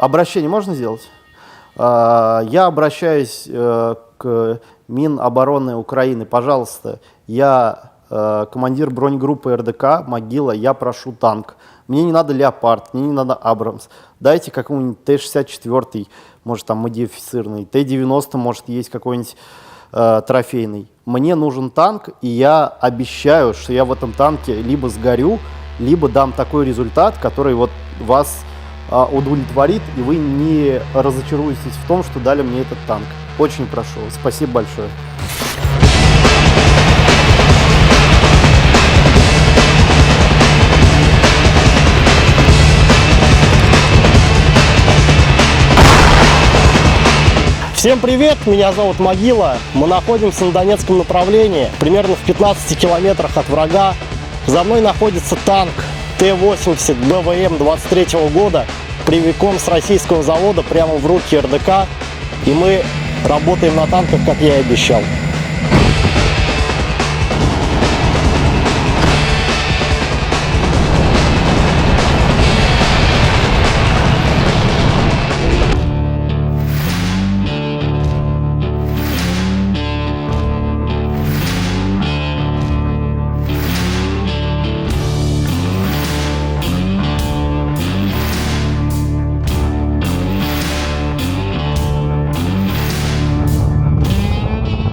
Обращение можно сделать? Я обращаюсь к Минобороны Украины. Пожалуйста, я командир бронегруппы РДК «Могила», я прошу танк. Мне не надо «Леопард», мне не надо «Абрамс». Дайте какой-нибудь Т-64, может там модифицированный, Т-90, может есть какой-нибудь трофейный. Мне нужен танк, и я обещаю, что я в этом танке либо сгорю, либо дам такой результат, который вот вас удовлетворит, и вы не разочаруетесь в том, что дали мне этот танк. Очень прошу. Спасибо большое. Всем привет, меня зовут Могила. Мы находимся на Донецком направлении, примерно в 15 километрах от врага. За мной находится танк Т-80 БВМ 23 года, привезен с российского завода прямо в руки РДК. И мы работаем на танках, как я и обещал.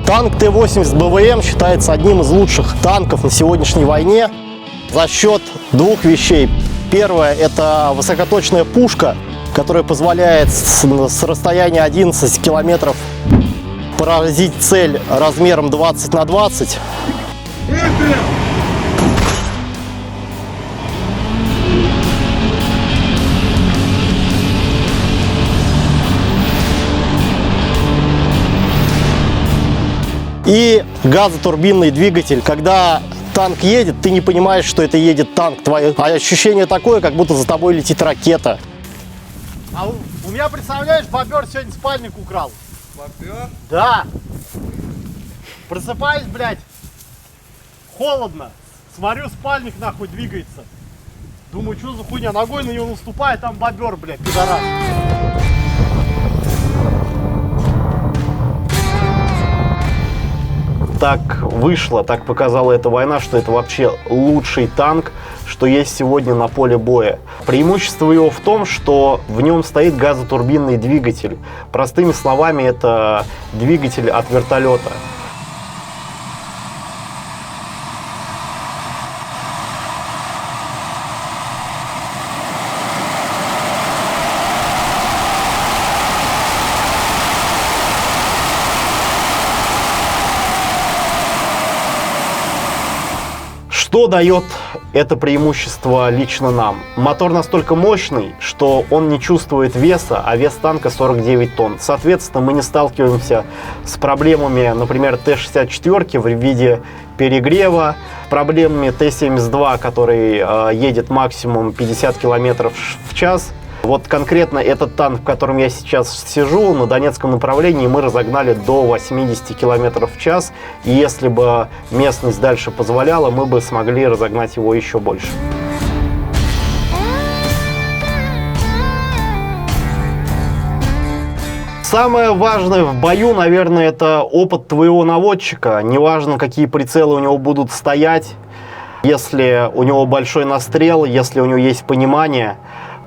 Танк Т-80 БВМ считается одним из лучших танков на сегодняшней войне за счет двух вещей. Первое – это высокоточная пушка, которая позволяет с расстояния 11 километров поразить цель размером 20 на 20. И газотурбинный двигатель. Когда танк едет, ты не понимаешь, что это едет танк. Твое ощущение такое, как будто за тобой летит ракета. А у меня, представляешь, бобер сегодня спальник украл. Бобер? Да. Просыпаюсь, блядь, холодно. Смотрю, спальник нахуй двигается. Думаю, что за хуйня, ногой на него наступаю, там бобер, блядь, пидорас. Так вышло, так показала эта война, что это вообще лучший танк, что есть сегодня на поле боя. Преимущество его в том, что в нем стоит газотурбинный двигатель. Простыми словами, это двигатель от вертолета. Что дает это преимущество лично нам? Мотор настолько мощный, что он не чувствует веса, а вес танка 49 тонн. Соответственно, мы не сталкиваемся с проблемами, например, Т-64 в виде перегрева, проблемами Т-72, который едет максимум 50 км в час. Вот конкретно этот танк, в котором я сейчас сижу, на Донецком направлении мы разогнали до 80 км в час. И если бы местность дальше позволяла, мы бы смогли разогнать его еще больше. Самое важное в бою, наверное, это опыт твоего наводчика. Неважно, какие прицелы у него будут стоять, если у него большой настрел, если у него есть понимание,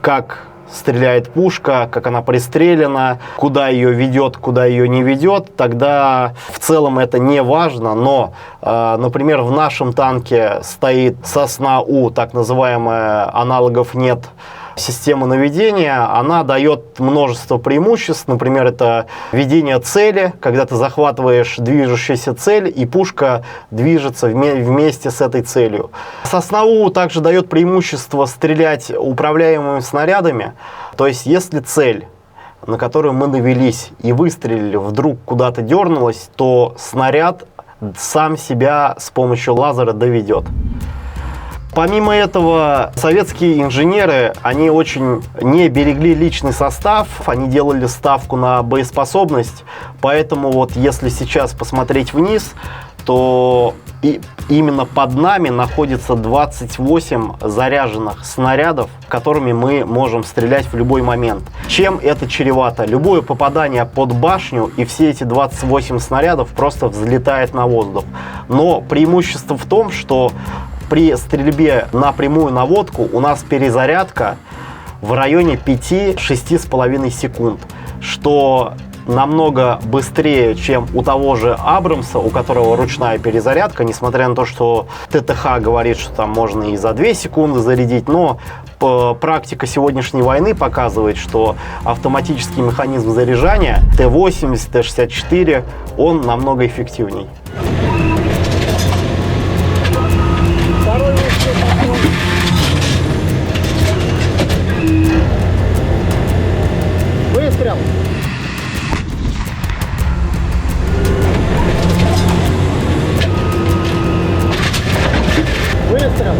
как стреляет пушка, как она пристрелена, куда ее ведет, куда ее не ведет, тогда в целом это не важно. Но, например, в нашем танке стоит Сосна-У, так называемая, аналогов нет, система наведения. Она дает множество преимуществ. Например, это ведение цели, когда ты захватываешь движущуюся цель, и пушка движется вместе с этой целью. Сосна-У также дает преимущество стрелять управляемыми снарядами. То есть, если цель, на которую мы навелись и выстрелили, вдруг куда-то дернулась, то снаряд сам себя с помощью лазера доведет. Помимо этого, советские инженеры, они очень не берегли личный состав, они делали ставку на боеспособность, поэтому вот если сейчас посмотреть вниз, что именно под нами находится 28 заряженных снарядов, которыми мы можем стрелять в любой момент. Чем это чревато? Любое попадание под башню, и все эти 28 снарядов просто взлетает на воздух. Но преимущество в том, что при стрельбе на прямую наводку у нас перезарядка в районе 5-6,5 секунд, что намного быстрее, чем у того же Абрамса, у которого ручная перезарядка, несмотря на то, что ТТХ говорит, что там можно и за 2 секунды зарядить, но практика сегодняшней войны показывает, что автоматический механизм заряжания Т-80, Т-64, он намного эффективней. Выстрел! Выстрел!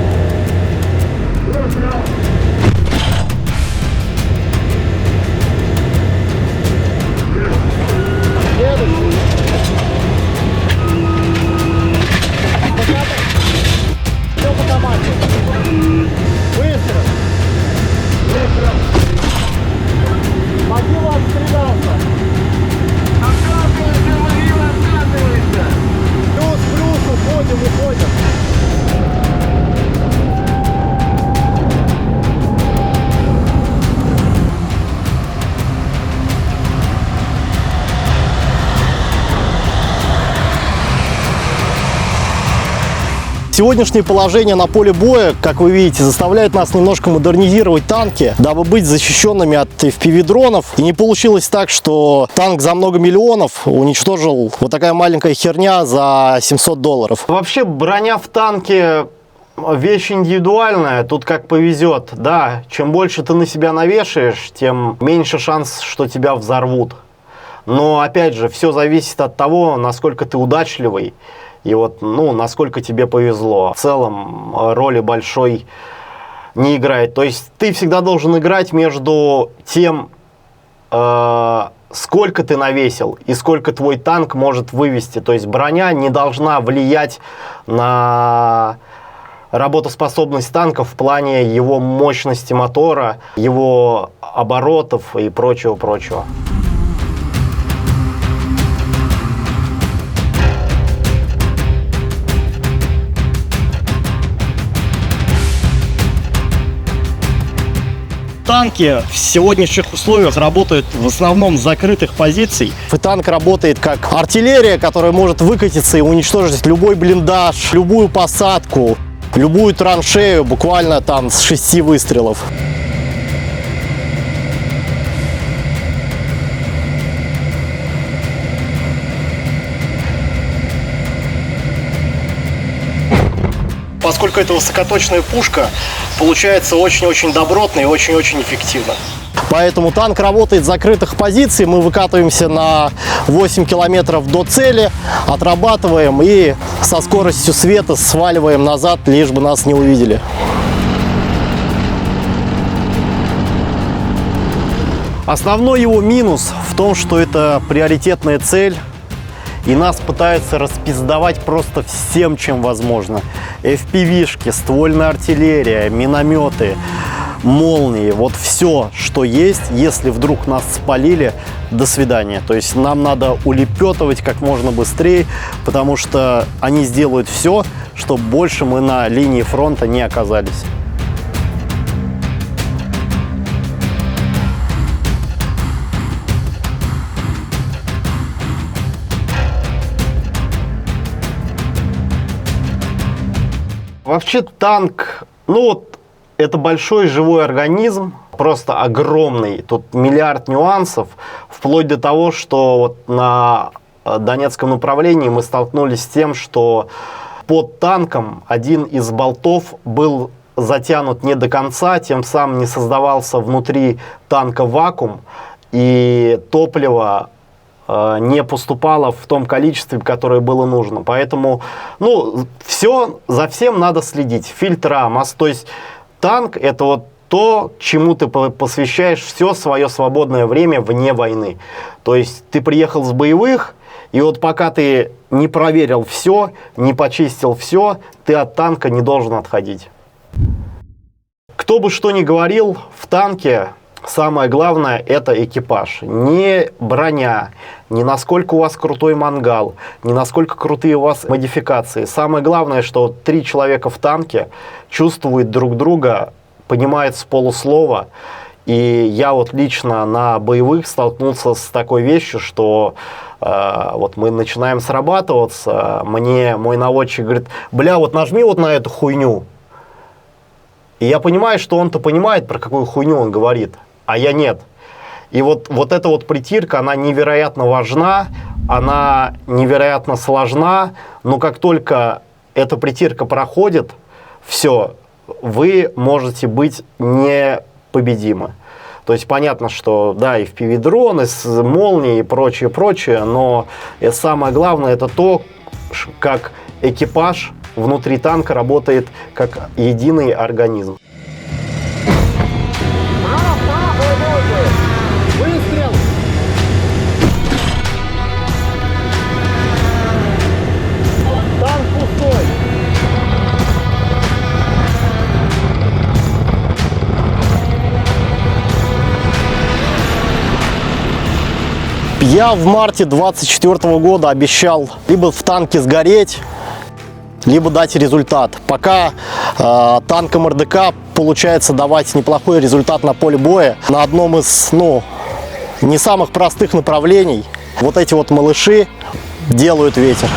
Следующий. Все по команде. Выстрел! Выстрел! Могила отстрелялся! Откатывайся, могила, откатывайся! Плюс, уходим. Сегодняшнее положение на поле боя, как вы видите, заставляет нас немножко модернизировать танки, дабы быть защищенными от FPV-дронов. И не получилось так, что танк за много миллионов уничтожил вот такая маленькая херня за $700. Вообще броня в танке вещь индивидуальная, тут как повезет. Да, чем больше ты на себя навешаешь, тем меньше шанс, что тебя взорвут. Но опять же, все зависит от того, насколько ты удачливый. И вот, насколько тебе повезло. В целом роли большой не играет. То есть ты всегда должен играть между тем, сколько ты навесил и сколько твой танк может вывести. То есть броня не должна влиять на работоспособность танка в плане его мощности мотора, его оборотов и прочего-прочего. Танки в сегодняшних условиях работают в основном с закрытых позиций. И танк работает как артиллерия, которая может выкатиться и уничтожить любой блиндаж, любую посадку, любую траншею буквально там с 6 выстрелов. Поскольку это высокоточная пушка, получается очень-очень добротно и очень-очень эффективно. Поэтому танк работает с закрытых позиций, мы выкатываемся на 8 километров до цели, отрабатываем и со скоростью света сваливаем назад, лишь бы нас не увидели. Основной его минус в том, что это приоритетная цель, и нас пытаются распиздовать просто всем, чем возможно. FPV-шки, ствольная артиллерия, минометы, молнии, вот все, что есть. Если вдруг нас спалили, до свидания. То есть нам надо улепетывать как можно быстрее, потому что они сделают все, чтобы больше мы на линии фронта не оказались. Вообще танк, это большой живой организм, просто огромный. Тут миллиард нюансов, вплоть до того, что вот на Донецком направлении мы столкнулись с тем, что под танком один из болтов был затянут не до конца, тем самым не создавался внутри танка вакуум, и топливо не поступало в том количестве, которое было нужно. Поэтому, за всем надо следить. Фильтра, мост. То есть танк — это вот то, чему ты посвящаешь все свое свободное время вне войны. То есть ты приехал с боевых, И вот пока ты не проверил все, не почистил все, ты от танка не должен отходить. Кто бы что ни говорил, в танке самое главное – это экипаж. Не броня, не насколько у вас крутой мангал, не насколько крутые у вас модификации. Самое главное, что 3 человека в танке чувствуют друг друга, понимают с полуслова. И я вот лично на боевых столкнулся с такой вещью, что вот мы начинаем срабатываться, мне мой наводчик говорит: бля, вот нажми вот на эту хуйню. И я понимаю, что он-то понимает, про какую хуйню он говорит, а я нет. И вот эта вот притирка, она невероятно важна, она невероятно сложна, но как только эта притирка проходит, все, вы можете быть непобедимы. То есть понятно, что да, и FPV-дроны, с молнией и прочее, но самое главное это то, как экипаж внутри танка работает как единый организм. Выстрел! Танк пустой! Я в марте 24 года обещал либо в танке сгореть, либо дать результат. Пока танком РДК получается давать неплохой результат на поле боя. На одном из, не самых простых направлений вот эти вот малыши делают ветер.